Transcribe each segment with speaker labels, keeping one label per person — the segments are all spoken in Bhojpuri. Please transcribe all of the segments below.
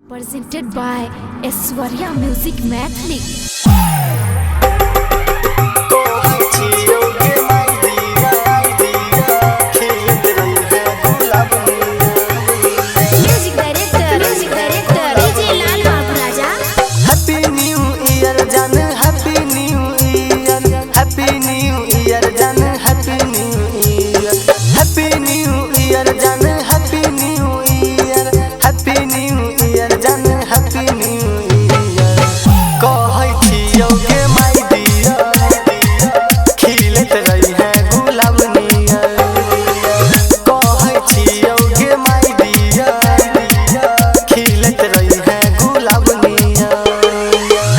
Speaker 1: Presented by Aishwarya Music Mathli. Music director DJ Lal Babu Raja.
Speaker 2: Happy New Year Jan, Happy New Year, Happy New Year Jan, Happy New Year, Happy New Year Jan, Happy New Year, Happy New Year Jan, Happy New Year. कहै छियौ गे माय डियर, खिलैत रही है गुलाब नियर। कहै छियौ गे माय डियर, खिलैत रही है गुलाब नियर।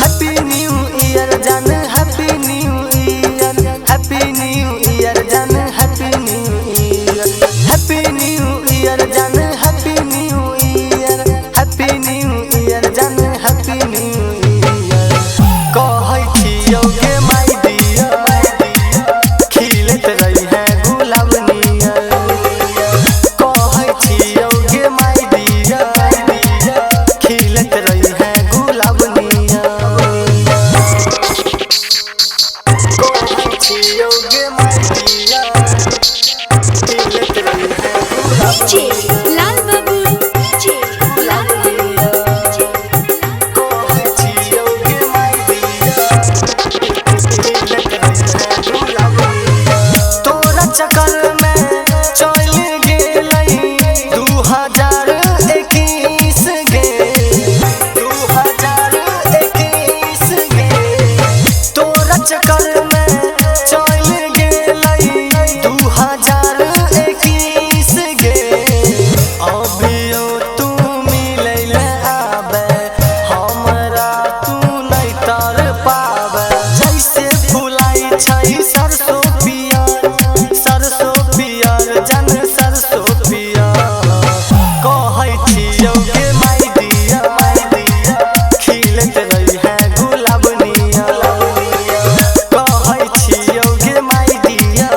Speaker 2: Happy New Year Jan, Happy New Year, Happy New Year Jan, Happy New Year, Happy New Year Jan, Happy New Year, Happy New Year Jan, Happy New Year। कहै छियौ गे माय डियर, खिलैत रही है गुलाब नियर। कहै छियौ गे माय डियर, खिलैत रही है गुलाब नियर। कहै छियौ गे माय डियर, खिलैत रही है गुलाब
Speaker 1: DJ Lal Babu. DJ Lal Babu.
Speaker 2: कहै छियौ गे माय डियर, खिलैत रही है गुलाब नियर। तोरा चक्कर में चल गेलै 2021 गे, 2021 गे। तोरा चक्कर में चल गेलै 2021 गे। अभियो तू मिलै ले आबे, हमरा तू नहीं तर पाबे। जैसे फुलाई छै सरसों पियर, सरसों पियर जन सरसों पियर। कहै छियौ गे माय डियर, खिलैत रही है गुलाब नियर। कहै छियौ गे माय डियर,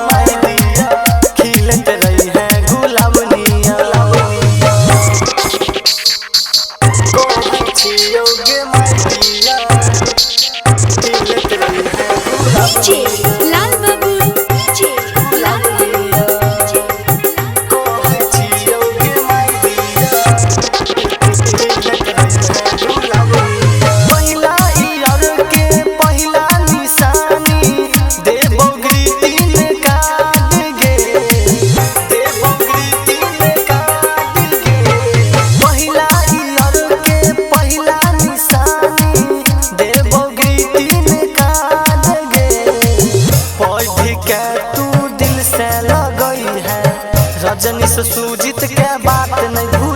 Speaker 2: खिलैत रही है गुलाब नियर। कहै छियौ गे माय डियर, खिलैत रही है गुलाब
Speaker 1: DJ Lal Babu. DJ Lal Babu.
Speaker 2: कहै छियौ गे माय डियर, खिलैत रही है गुलाब नियर। पहिला ईयर के पहिला निशानी देबौ ग्रीटिंग कार्ड गे, देबौ ग्रीटिंग कार्ड गे। पहिला ईयर के पहिला निशानी देबौ ग्रीटिंग कार्ड गे। पढ़ के तू दिल से लगई है, रजनी से सुजीत के बात नहीं भूल।